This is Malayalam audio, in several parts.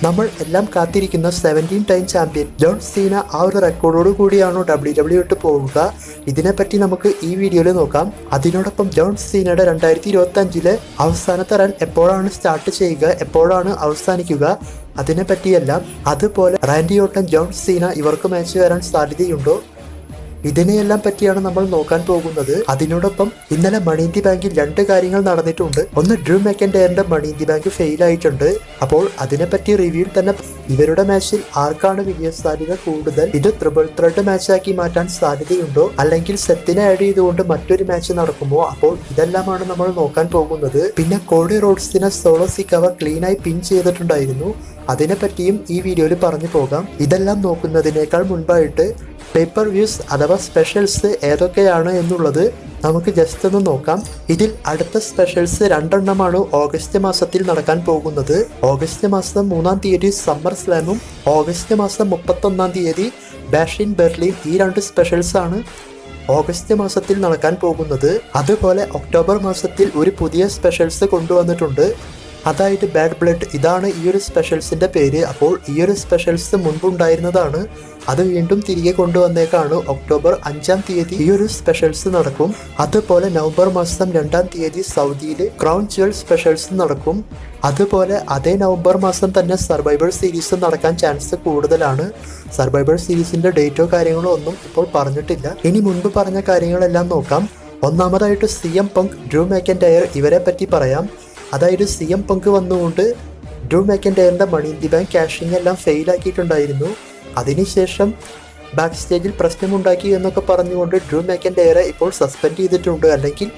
നമ്മൾ എല്ലാം കാത്തിരിക്കുന്ന 17 ടൈം ചാമ്പ്യൻ ജോൺ സീന ആ ഒരു റെക്കോർഡോട് കൂടിയാണോ WWE വിട്ട് പോവുക? ഇതിനെപ്പറ്റി നമുക്ക് ഈ വീഡിയോയിൽ നോക്കാം. അതിനോടൊപ്പം ജോൺ സീനയുടെ 2025 അവസാനത്തെ റൺ എപ്പോഴാണ് സ്റ്റാർട്ട് ചെയ്യുക, എപ്പോഴാണ് അവസാനിക്കുക, അതിനെപ്പറ്റിയെല്ലാം. അതുപോലെ റാൻഡി ഓർട്ടൺ, ജോൺ സീന ഇവർക്ക് മാച്ച് വരാൻ സാധ്യതയുണ്ടോ, ഇതിനെയെല്ലാം പറ്റിയാണ് നമ്മൾ നോക്കാൻ പോകുന്നത്. അതിനോടൊപ്പം ഇന്നലെ മണി ഇൻ ദി ബാങ്കിൽ 2 കാര്യങ്ങൾ നടന്നിട്ടുണ്ട്. ഒന്ന്, ഡ്രൂ മെക്കൻടയറിന്റെ money in the bank fail ആയിട്ടുണ്ട്. അപ്പോൾ അതിനെപ്പറ്റി റിവ്യൂവിൽ തന്നെ ഇവരുടെ മാച്ചിൽ ആർക്കാണ് വിജയ സാധ്യത കൂടുതൽ, ഇത് ട്രിപ്പിൾ ത്രെഡ് മാച്ചാക്കി മാറ്റാൻ സാധ്യതയുണ്ടോ, അല്ലെങ്കിൽ സെത്തിനെ ആഡ് ചെയ്തുകൊണ്ട് മറ്റൊരു മാച്ച് നടക്കുമോ, അപ്പോൾ ഇതെല്ലാമാണ് നമ്മൾ നോക്കാൻ പോകുന്നത്. പിന്നെ കോഡി റോഡ്സിനെ സോളോ സിക്കാവ ക്ലീനായി പിൻ ചെയ്തിട്ടുണ്ടായിരുന്നു, അതിനെപ്പറ്റിയും ഈ വീഡിയോയിൽ പറഞ്ഞു പോകാം. ഇതെല്ലാം നോക്കുന്നതിനേക്കാൾ മുൻപായിട്ട് പേപ്പർ വ്യൂസ് അഥവാ സ്പെഷ്യൽസ് ഏതൊക്കെയാണ് എന്നുള്ളത് നമുക്ക് ജസ്റ്റ് ഒന്ന് നോക്കാം. ഇതിൽ അടുത്ത സ്പെഷ്യൽസ് 2 എണ്ണമാണ് ഓഗസ്റ്റ് മാസത്തിൽ നടക്കാൻ പോകുന്നത്. ഓഗസ്റ്റ് മാസം 3-ാം തീയതി സമ്മർ സ്ലാമും ഓഗസ്റ്റ് മാസം 31-ാം തീയതി ബാഷ് ഇൻ ബെർലിൻ. ഈ 2 സ്പെഷ്യൽസ് ആണ് ഓഗസ്റ്റ് മാസത്തിൽ നടക്കാൻ പോകുന്നത്. അതുപോലെ ഒക്ടോബർ മാസത്തിൽ ഒരു പുതിയ സ്പെഷ്യൽസ് കൊണ്ടുവന്നിട്ടുണ്ട്, അതായത് ബാഡ് ബ്ലഡ്. ഇതാണ് ഈ ഒരു സ്പെഷ്യൽസിന്റെ പേര്. അപ്പോൾ ഈ ഒരു സ്പെഷ്യൽസ് മുൻപുണ്ടായിരുന്നതാണ്, അത് വീണ്ടും തിരികെ കൊണ്ടുവന്നേക്കാണ്. ഒക്ടോബർ 5-ാം തീയതി ഈ ഒരു സ്പെഷ്യൽസ് നടക്കും. അതുപോലെ നവംബർ മാസം 2-ാം തീയതി സൗദിയിൽ ക്രൗൺ ജുവൽ സ്പെഷ്യൽസ് നടക്കും. അതുപോലെ അതേ നവംബർ മാസം തന്നെ സർവൈവർ സീരീസ് നടക്കാൻ ചാൻസ് കൂടുതലാണ്. സർവൈവർ സീരീസിന്റെ ഡേറ്റോ കാര്യങ്ങളോ ഒന്നും ഇപ്പോൾ പറഞ്ഞിട്ടില്ല. ഇനി മുൻപ് പറഞ്ഞ കാര്യങ്ങളെല്ലാം നോക്കാം. ഒന്നാമതായിട്ട് CM പങ്ക്, ഡ്രൂ മെക്കൻടയർ, ഇവരെ പറ്റി പറയാം. അതായത് CM പങ്ക് വന്നുകൊണ്ട് ഡ്രൂ മെക്കൻടയറിന്റെ money in the bank cashing എല്ലാം ഫെയിൽ ആക്കിയിട്ടുണ്ടായിരുന്നു. അതിനുശേഷം ബാക്ക് സ്റ്റേജിൽ പ്രശ്നമുണ്ടാക്കി എന്നൊക്കെ പറഞ്ഞുകൊണ്ട് ഡ്രൂ മെക്കൻടയറെ ഇപ്പോൾ സസ്പെൻഡ് ചെയ്തിട്ടുണ്ട്, അല്ലെങ്കിൽ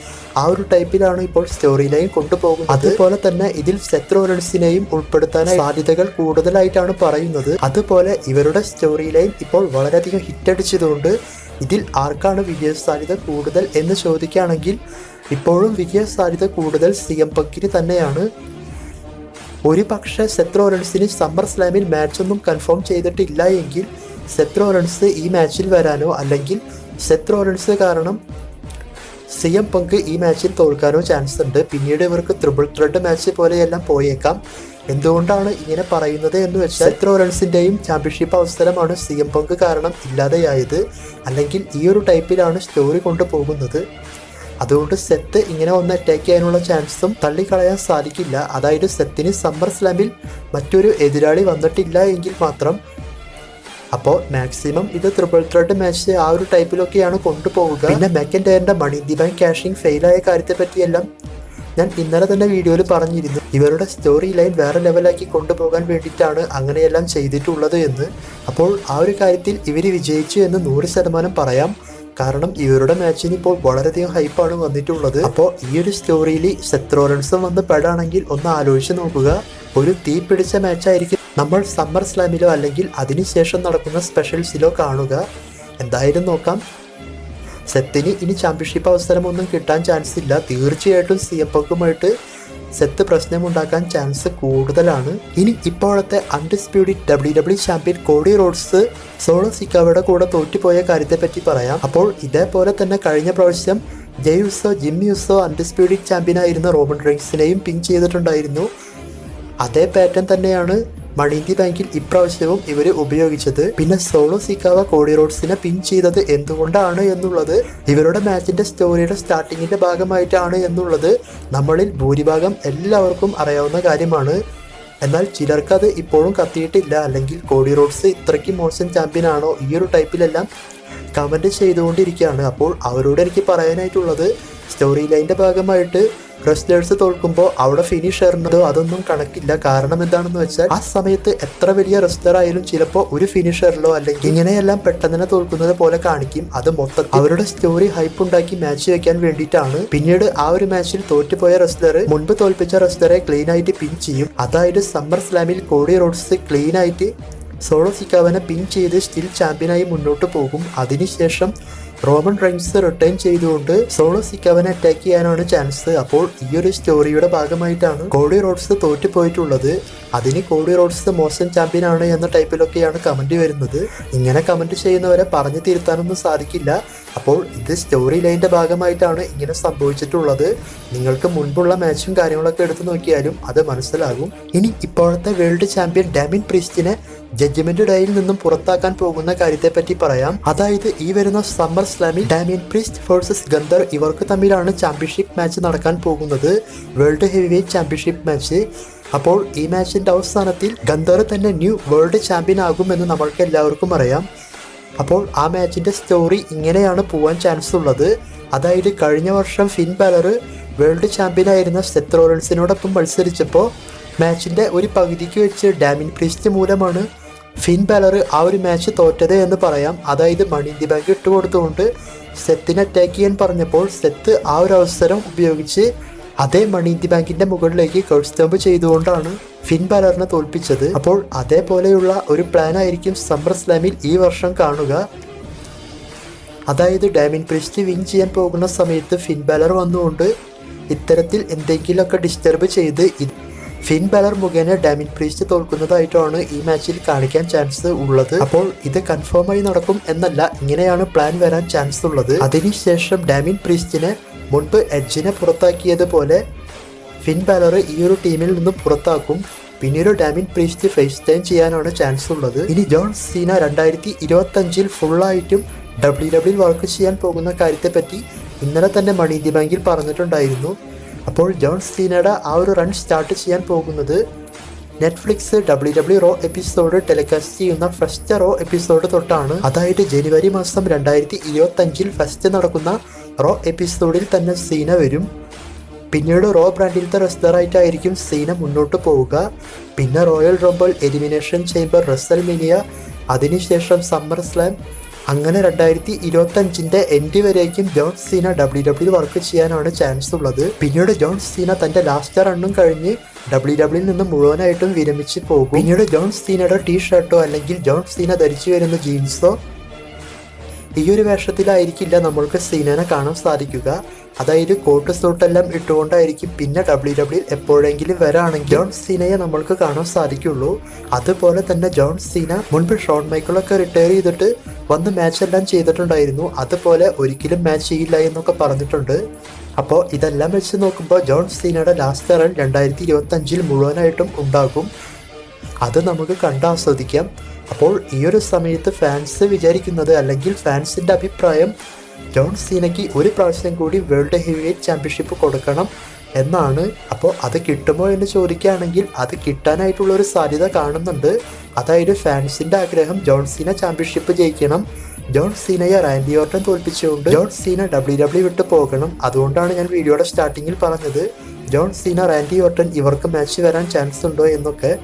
ആ ഒരു ടൈപ്പിലാണ് ഇപ്പോൾ സ്റ്റോറി ലൈൻ കൊണ്ടുപോകുന്നത്. അതുപോലെ തന്നെ ഇതിൽ സെത്ത് റോളൻസിനെയും ഉൾപ്പെടുത്താൻ സാധ്യതകൾ കൂടുതലായിട്ടാണ് പറയുന്നത്. അതുപോലെ ഇവരുടെ സ്റ്റോറി ലൈൻ ഇപ്പോൾ വളരെയധികം ഹിറ്റടിച്ചതുകൊണ്ട് ഇതിൽ ആർക്കാണ് വിജയ സാധ്യത കൂടുതൽ എന്ന് ചോദിക്കുകയാണെങ്കിൽ ഇപ്പോഴും വിജയ സാധ്യത കൂടുതൽ CM പങ്കിന് തന്നെയാണ്. ഒരു പക്ഷേ സെത്ത് റോളൻസിന് സമ്മർ സ്ലാമിൽ മാച്ചൊന്നും കൺഫേം ചെയ്തിട്ടില്ല എങ്കിൽ സെത്ത് റോളൻസ് ഈ മാച്ചിൽ വരാനോ, അല്ലെങ്കിൽ സെത്ത് റോളൻസ് കാരണം CM പങ്ക് ഈ മാച്ചിൽ തോൽക്കാനോ ചാൻസ് ഉണ്ട്. പിന്നീട് ഇവർക്ക് ട്രിപ്പിൾ ത്രെഡ് മാച്ച് പോലെയെല്ലാം പോയേക്കാം. എന്തുകൊണ്ടാണ് ഇങ്ങനെ പറയുന്നത് എന്ന് വെച്ചാൽ സെത്ത് റോളൻസിന്റെയും ചാമ്പ്യൻഷിപ്പ് അവസരമാണ് CM പങ്ക് കാരണം ഇല്ലാതെയായത്, അല്ലെങ്കിൽ ഈ ഒരു ടൈപ്പിലാണ് സ്റ്റോറി കൊണ്ടുപോകുന്നത്. അതുകൊണ്ട് സെത്ത് ഇങ്ങനെ ഒന്ന് അറ്റാക്ക് ചെയ്യാനുള്ള ചാൻസും തള്ളിക്കളയാൻ സാധിക്കില്ല. അതായത് സെത്തിന് സമ്മർ സ്ലാമിൽ മറ്റൊരു എതിരാളി വന്നിട്ടില്ല എങ്കിൽ മാത്രം. അപ്പോൾ മാക്സിമം ഇത് ട്രിപ്പിൾ ത്രെഡ് മാച്ച് ആ ഒരു ടൈപ്പിലൊക്കെയാണ് കൊണ്ടുപോവുക. പിന്നെ മെക്കൻടയറിന്റെ money in the bank cashing ഫെയിലായ കാര്യത്തെ പറ്റിയെല്ലാം ഞാൻ ഇന്നലെ തന്നെ വീഡിയോയിൽ പറഞ്ഞിരുന്നു. ഇവരുടെ സ്റ്റോറി ലൈൻ വേറെ ലെവലാക്കി കൊണ്ടുപോകാൻ വേണ്ടിയിട്ടാണ് അങ്ങനെയെല്ലാം ചെയ്തിട്ടുള്ളത് എന്ന്. അപ്പോൾ ആ ഒരു കാര്യത്തിൽ ഇവർ വിജയിച്ചു എന്ന് 100% പറയാം. കാരണം ഇവരുടെ മാച്ചിന് ഇപ്പോൾ വളരെയധികം ഹൈപ്പാണ് വന്നിട്ടുള്ളത്. അപ്പോൾ ഈ ഒരു സ്റ്റോറിയിൽ സെത്ത് റോളൻസും വന്ന് പെടാണെങ്കിൽ ഒന്ന് ആലോചിച്ച് നോക്കുക. ഒരു തീ പിടിച്ച മാച്ചായിരിക്കും നമ്മൾ സമ്മർ സ്ലാമിലോ അല്ലെങ്കിൽ അതിനുശേഷം നടക്കുന്ന സ്പെഷ്യൽസിലോ കാണുക. എന്തായാലും നോക്കാം. സെത്തിന് ഇനി ചാമ്പ്യൻഷിപ്പ് അവസരമൊന്നും കിട്ടാൻ ചാൻസ് ഇല്ല. തീർച്ചയായിട്ടും CM പങ്കുമായിട്ട് സെത്ത് പ്രശ്നമുണ്ടാക്കാൻ ചാൻസ് കൂടുതലാണ്. ഇനി ഇപ്പോഴത്തെ undisputed WWE champion Cody Rhodes Solo സിക്കാവയുടെ കൂടെ തോറ്റുപോയ കാര്യത്തെ പറ്റി പറയാം. അപ്പോൾ ഇതേപോലെ തന്നെ കഴിഞ്ഞ പ്രാവശ്യം Jey Uso, Jimmy Uso undisputed ചാമ്പ്യനായിരുന്ന റോമൻ റെയിൻസിനെയും പിൻ ചെയ്തിട്ടുണ്ടായിരുന്നു. അതേ പാറ്റേൺ തന്നെയാണ് മണി ഇൻ ദി ബാങ്കിൽ ഇപ്രാവശ്യവും ഇവർ ഉപയോഗിച്ചത്. പിന്നെ സോളോ സിക്കാവ കോഡി റോഡ്സിനെ പിൻ ചെയ്തത് എന്തുകൊണ്ടാണ് എന്നുള്ളത് ഇവരുടെ മാച്ചിന്റെ സ്റ്റോറിയുടെ സ്റ്റാർട്ടിങ്ങിന്റെ ഭാഗമായിട്ടാണ് എന്നുള്ളത് നമ്മളിൽ ഭൂരിഭാഗം എല്ലാവർക്കും അറിയാവുന്ന കാര്യമാണ്. എന്നാൽ ചിലർക്കത് ഇപ്പോഴും കത്തിയിട്ടില്ല, അല്ലെങ്കിൽ കോഡി റോഡ്സ് ഇത്രയ്ക്ക് മോശം ചാമ്പ്യൻ ആണോ, ഈ ഒരു ടൈപ്പിലെല്ലാം കമന്റ് ചെയ്തുകൊണ്ടിരിക്കുകയാണ്. അപ്പോൾ അവരോട് എനിക്ക് പറയാനായിട്ടുള്ളത്, സ്റ്റോറി ലൈനിന്റെ ഭാഗമായിട്ട് റെസ്ലേഴ്സ് തോൽക്കുമ്പോൾ അവിടെ ഫിനിഷ് എറിഞ്ഞതോ അതൊന്നും കണക്കില്ല. കാരണം എന്താണെന്ന് വെച്ചാൽ ആ സമയത്ത് എത്ര വലിയ റെസ്ലർ ആയാലും ചിലപ്പോൾ ഒരു ഫിനിഷറിലോ അല്ലെങ്കിൽ ഇങ്ങനെയെല്ലാം പെട്ടെന്ന് തന്നെ തോൽക്കുന്നത് പോലെ കാണിക്കും. അത് മൊത്തത്തിൽ അവരുടെ സ്റ്റോറി ഹൈപ്പ് ഉണ്ടാക്കി മാച്ച് വെക്കാൻ വേണ്ടിയിട്ടാണ്. പിന്നീട് ആ ഒരു മാച്ചിൽ തോറ്റുപോയ റെസ്ലർ മുൻപ് തോൽപ്പിച്ച റെസ്ലറെ ക്ലീൻ ആയിട്ട് പിൻ ചെയ്യും. അതായത് സമ്മർ സ്ലാമിൽ കോഡി റോഡ്സ് ക്ലീൻ ആയിട്ട് സോളോ സിക്കാവനെ പിൻ ചെയ്ത് സ്റ്റിൽ ചാമ്പ്യനായി മുന്നോട്ട് പോകും. അതിനുശേഷം റോമൻ റെയിൻസ് റിട്ടേൺ ചെയ്തുകൊണ്ട് സോളോ സിക്കാവനെ അറ്റാക്ക് ചെയ്യാനാണ് ചാൻസ്. അപ്പോൾ ഈ ഒരു സ്റ്റോറിയുടെ ഭാഗമായിട്ടാണ് കോഡി റോഡ്സ് തോറ്റുപോയിട്ടുള്ളത്. അതിന് കോഡി റോഡ്സ് മോശം ചാമ്പ്യനാണ് എന്ന ടൈപ്പിലൊക്കെയാണ് കമൻറ്റ് വരുന്നത്. ഇങ്ങനെ കമൻറ്റ് ചെയ്യുന്നവരെ പറഞ്ഞു തിരുത്താനൊന്നും സാധിക്കില്ല. അപ്പോൾ ഇത് സ്റ്റോറി ലൈൻ്റെ ഭാഗമായിട്ടാണ് ഇങ്ങനെ സംഭവിച്ചിട്ടുള്ളത്. നിങ്ങൾക്ക് മുൻപുള്ള മാച്ചും കാര്യങ്ങളൊക്കെ എടുത്തു നോക്കിയാലും അത് മനസ്സിലാകും. ഇനി ഇപ്പോഴത്തെ വേൾഡ് ചാമ്പ്യൻ ഡാമിൻ പ്രീസ്റ്റിനെ ജഡ്ജ്മെന്റ് ഡേയിൽ നിന്നും പുറത്താക്കാൻ പോകുന്ന കാര്യത്തെപ്പറ്റി പറയാം. അതായത് ഈ വരുന്ന സമ്മർ സ്ലാമിൽ ഡാമിൻ പ്രീസ്റ്റ് വേഴ്സസ് ഗന്ധർ ഇവർക്ക് തമ്മിലാണ് ചാമ്പ്യൻഷിപ്പ് മാച്ച് നടക്കാൻ പോകുന്നത്, world heavyweight championship match. അപ്പോൾ ഈ മാച്ചിന്റെ അവസാനത്തിൽ ഗന്ധർ തന്നെ ന്യൂ വേൾഡ് ചാമ്പ്യൻ ആകുമെന്ന് നമ്മൾക്ക് എല്ലാവർക്കും അറിയാം. അപ്പോൾ ആ മാച്ചിന്റെ സ്റ്റോറി ഇങ്ങനെയാണ് പോവാൻ ചാൻസ് ഉള്ളത്. അതായത് കഴിഞ്ഞ വർഷം ഫിൻ ബാലർ വേൾഡ് ചാമ്പ്യൻ ആയിരുന്ന സെത്ത് റോളൻസിനോടൊപ്പം മത്സരിച്ചപ്പോൾ മാച്ചിന്റെ ഒരു പകുതിക്ക് വെച്ച് ഡാമിൻ പ്രീസ്റ്റ് മൂലമാണ് ഫിൻ ബാലർ ആ ഒരു മാച്ച് തോറ്റത് എന്ന് പറയാം. അതായത് മണി ഇൻ ദി ബാങ്ക് ഇട്ടുകൊടുത്തുകൊണ്ട് സെത്തിനെ അറ്റാക്ക് ചെയ്യാൻ പറഞ്ഞപ്പോൾ സെത്ത് ആ ഒരു അവസരം ഉപയോഗിച്ച് അതേ മണി ഇൻ ദി ബാങ്കിന്റെ മുകളിലേക്ക് കർവ് സ്റ്റംപ് ചെയ്തുകൊണ്ടാണ് ഫിൻ ബാലറിനെ തോൽപ്പിച്ചത്. അപ്പോൾ അതേപോലെയുള്ള ഒരു പ്ലാൻ ആയിരിക്കും സമ്മർ സ്ലാമിൽ ഈ വർഷം കാണുക. അതായത് ഡാമിൻ പ്രീസ്റ്റ് വിൻ ചെയ്യാൻ പോകുന്ന സമയത്ത് ഫിൻ ബാലർ വന്നുകൊണ്ട് ഇത്തരത്തിൽ എന്തെങ്കിലുമൊക്കെ ഡിസ്റ്റർബ് ചെയ്ത് ഫിൻ ബാലർ മുഖേന ഡാമിൻ പ്രീസ്റ്റ് തോൽക്കുന്നതായിട്ടാണ് ഈ മാച്ചിൽ കാണിക്കാൻ ചാൻസ് ഉള്ളത്. അപ്പോൾ ഇത് കൺഫേമായി നടക്കും എന്നല്ല, ഇങ്ങനെയാണ് പ്ലാൻ വരാൻ ചാൻസ് ഉള്ളത്. അതിനുശേഷം ഡാമിൻ പ്രീസ്റ്റിനെ മുൻപ് എഡ്ജിനെ പുറത്താക്കിയതുപോലെ ഫിൻ ബാലർ ഈ ഒരു ടീമിൽ നിന്നും പുറത്താക്കും. പിന്നീട് ഡാമിൻ പ്രീസ്റ്റ് ഫേസ് ടൈം ചെയ്യാനാണ് ചാൻസ് ഉള്ളത്. ഇനി ജോൺ സീന 2025 ഫുള്ളായിട്ടും WWE വർക്ക് ചെയ്യാൻ പോകുന്ന കാര്യത്തെപ്പറ്റി ഇന്നലെ തന്നെ മണി ഇൻ ദി ബാങ്കിൽ പറഞ്ഞിട്ടുണ്ടായിരുന്നു. അപ്പോൾ ജോൺ സീനയുടെ ആ ഒരു റൺ സ്റ്റാർട്ട് ചെയ്യാൻ പോകുന്നത് Netflix WWE Raw episode telecast ചെയ്യുന്ന ഫസ്റ്റ് റോ എപ്പിസോഡ് തൊട്ടാണ്. അതായത് ജനുവരി മാസം 2025 ഫസ്റ്റ് നടക്കുന്ന റോ എപ്പിസോഡിൽ തന്നെ സീന വരും. പിന്നീട് റോ ബ്രാൻഡിലത്തെ റെസ്ലറായിട്ടായിരിക്കും സീന മുന്നോട്ട് പോവുക. പിന്നെ റോയൽ റംബിൾ, എലിമിനേഷൻ ചേംബർ, റെസൽമേനിയ, അതിനുശേഷം സമ്മർ സ്ലാം, അങ്ങനെ 2025 എൻഡ് വരേക്കും ജോൺ സീന WWE വർക്ക് ചെയ്യാനാണ് ചാൻസ് ഉള്ളത്. പിന്നീട് ജോൺ സീന തന്റെ ലാസ്റ്റ് റണ്ണും കഴിഞ്ഞ് WWE നിന്ന് മുഴുവനായിട്ടും വിരമിച്ച് പോകും. പിന്നീട് ജോൺ സീനയുടെ ടീ ഷർട്ടോ അല്ലെങ്കിൽ ജോൺ സീന ധരിച്ചു വരുന്ന ജീൻസോ ഈ ഒരു വേഷത്തിലായിരിക്കില്ല നമ്മൾക്ക് സീനനെ കാണാൻ സാധിക്കുക. അതായത് കോട്ട് സൂട്ടെല്ലാം ഇട്ടുകൊണ്ടായിരിക്കും പിന്നെ WWE എപ്പോഴെങ്കിലും വരാണെങ്കിൽ ജോൺ സീനയെ നമ്മൾക്ക് കാണാൻ സാധിക്കുള്ളൂ. അതുപോലെ തന്നെ ജോൺ സീന മുൻപ് ഷോൺ മൈക്കിളൊക്കെ റിട്ടയർ ചെയ്തിട്ട് വന്ന് മാച്ച് എല്ലാം ചെയ്തിട്ടുണ്ടായിരുന്നു. അതുപോലെ ഒരിക്കലും മാച്ച് ചെയ്യില്ല എന്നൊക്കെ പറഞ്ഞിട്ടുണ്ട്. അപ്പോൾ ഇതെല്ലാം വെച്ച് നോക്കുമ്പോൾ ജോൺ സീനയുടെ ലാസ്റ്റ് റൺ 2025 മുഴുവനായിട്ടും ഉണ്ടാകും. അത് നമുക്ക് കണ്ടാസ്വദിക്കാം. അപ്പോൾ ഈ ഒരു സമയത്ത് ഫാൻസ് വിചാരിക്കുന്നത് അല്ലെങ്കിൽ ഫാൻസിൻ്റെ അഭിപ്രായം ജോൺ സീനയ്ക്ക് ഒരു പ്രാവശ്യം കൂടി വേൾഡ് ഹെവി വെയ്റ്റ് ചാമ്പ്യൻഷിപ്പ് കൊടുക്കണം എന്നാണ്. അപ്പോൾ അത് കിട്ടുമോ എന്ന് ചോദിക്കുകയാണെങ്കിൽ അത് കിട്ടാനായിട്ടുള്ള ഒരു സാധ്യത കാണുന്നുണ്ട്. അതായത് ഫാൻസിൻ്റെ ആഗ്രഹം ജോൺ സീന ചാമ്പ്യൻഷിപ്പ് ജയിക്കണം, ജോൺ സീനയെ റാൻഡി ഓർട്ടൺ തോൽപ്പിച്ചുകൊണ്ട് ജോൺ സീന WWE വിട്ട് പോകണം. അതുകൊണ്ടാണ് ഞാൻ വീഡിയോയുടെ സ്റ്റാർട്ടിങ്ങിൽ പറഞ്ഞത് ജോൺ സീന റാൻഡി ഓർട്ടൺ ഇവർക്ക് മാച്ച് വരാൻ ചാൻസ് ഉണ്ടോ എന്നൊക്കെ.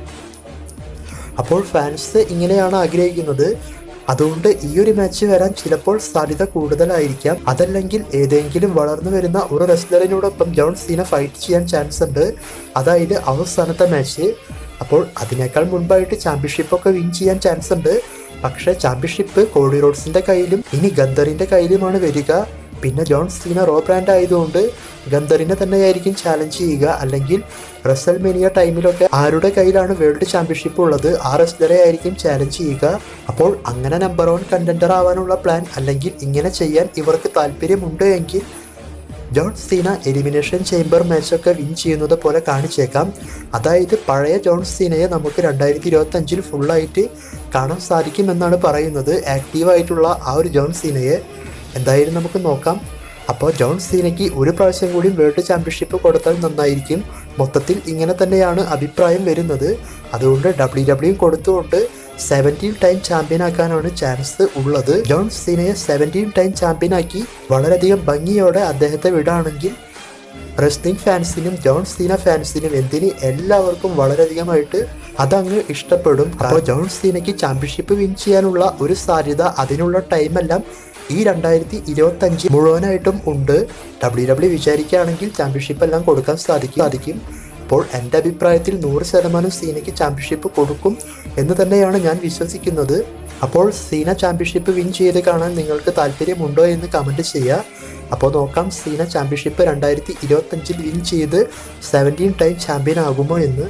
അപ്പോൾ ഫാൻസ് ഇങ്ങനെയാണ് ആഗ്രഹിക്കുന്നത്. അതുകൊണ്ട് ഈ ഒരു മാച്ച് വരാൻ ചിലപ്പോൾ സാധ്യത കൂടുതലായിരിക്കാം. അതല്ലെങ്കിൽ ഏതെങ്കിലും വളർന്നു വരുന്ന ഒരു റെസ്ലറിനോടൊപ്പം ജോൺ സീന ഫൈറ്റ് ചെയ്യാൻ ചാൻസ് ഉണ്ട്, അതായത് അവസാനത്തെ മാച്ച്. അപ്പോൾ അതിനേക്കാൾ മുൻപായിട്ട് ചാമ്പ്യൻഷിപ്പൊക്കെ വിൻ ചെയ്യാൻ ചാൻസ് ഉണ്ട്. പക്ഷേ ചാമ്പ്യൻഷിപ്പ് കോഡി റോഡ്സിന്റെ കയ്യിലും ഇനി ഗന്ധറിന്റെ കയ്യിലുമാണ് വരിക. പിന്നെ ജോൺ സീന റോ ബ്രാൻഡ് ആയതുകൊണ്ട് ഗന്ധറിനെ തന്നെയായിരിക്കും ചാലഞ്ച് ചെയ്യുക. അല്ലെങ്കിൽ റെസൽമേനിയ ടൈമിലൊക്കെ ആരുടെ കയ്യിലാണ് വേൾഡ് ചാമ്പ്യൻഷിപ്പ് ഉള്ളത് ആ റെസ്ലറെ ആയിരിക്കും ചാലഞ്ച് ചെയ്യുക. അപ്പോൾ അങ്ങനെ നമ്പർ 1 കണ്ടൻഡർ ആവാനുള്ള പ്ലാൻ അല്ലെങ്കിൽ ഇങ്ങനെ ചെയ്യാൻ ഇവർക്ക് താല്പര്യമുണ്ട് എങ്കിൽ ജോൺ സീന എലിമിനേഷൻ ചേംബർ മാച്ചൊക്കെ വിൻ ചെയ്യുന്നത് പോലെ കാണിച്ചേക്കാം. അതായത് പഴയ ജോൺ സീനയെ നമുക്ക് 2025 ഫുള്ളായിട്ട് കാണാൻ സാധിക്കുമെന്നാണ് പറയുന്നത്, ആക്റ്റീവായിട്ടുള്ള ആ ഒരു ജോൺ സീനയെ. എന്തായാലും നമുക്ക് നോക്കാം. അപ്പോൾ ജോൺ സീനയ്ക്ക് ഒരു പ്രാവശ്യം കൂടി വേൾഡ് ചാമ്പ്യൻഷിപ്പ് കൊടുത്താൽ നന്നായിരിക്കും. മൊത്തത്തിൽ ഇങ്ങനെ തന്നെയാണ് അഭിപ്രായം വരുന്നത്. അതുകൊണ്ട് WWE കൊടുത്തുകൊണ്ട് 17 ടൈം ചാമ്പ്യൻ ആക്കാനാണ് ചാൻസ് ഉള്ളത്. ജോൺ സീനയെ 17 ടൈം ചാമ്പ്യൻ ആക്കി വളരെയധികം ഭംഗിയോടെ അദ്ദേഹത്തെ വിടുകയാണെങ്കിൽ റെസ്ലിംഗ് ഫാൻസിനും ജോൺ സീന ഫാൻസിനും എല്ലാവർക്കും വളരെയധികമായിട്ട് അതങ്ങ് ഇഷ്ടപ്പെടും. അപ്പോൾ ജോൺ സീനയ്ക്ക് ചാമ്പ്യൻഷിപ്പ് വിൻ ചെയ്യാനുള്ള ഒരു സാധ്യത, അതിനുള്ള ടൈമെല്ലാം ഈ 2025 മുഴുവനായിട്ടും ഉണ്ട്. WWE വിചാരിക്കുകയാണെങ്കിൽ ചാമ്പ്യൻഷിപ്പ് എല്ലാം കൊടുക്കാൻ സാധിക്കും. അപ്പോൾ എൻ്റെ അഭിപ്രായത്തിൽ 100% സീനയ്ക്ക് ചാമ്പ്യൻഷിപ്പ് കൊടുക്കും എന്ന് തന്നെയാണ് ഞാൻ വിശ്വസിക്കുന്നത്. അപ്പോൾ സീന ചാമ്പ്യൻഷിപ്പ് വിൻ ചെയ്ത് കാണാൻ നിങ്ങൾക്ക് താല്പര്യമുണ്ടോ എന്ന് കമൻറ്റ് ചെയ്യുക. അപ്പോൾ നോക്കാം സീന ചാമ്പ്യൻഷിപ്പ് 2025 വിൻ ചെയ്ത് 17 ടൈം ചാമ്പ്യൻ ആകുമോ എന്ന്.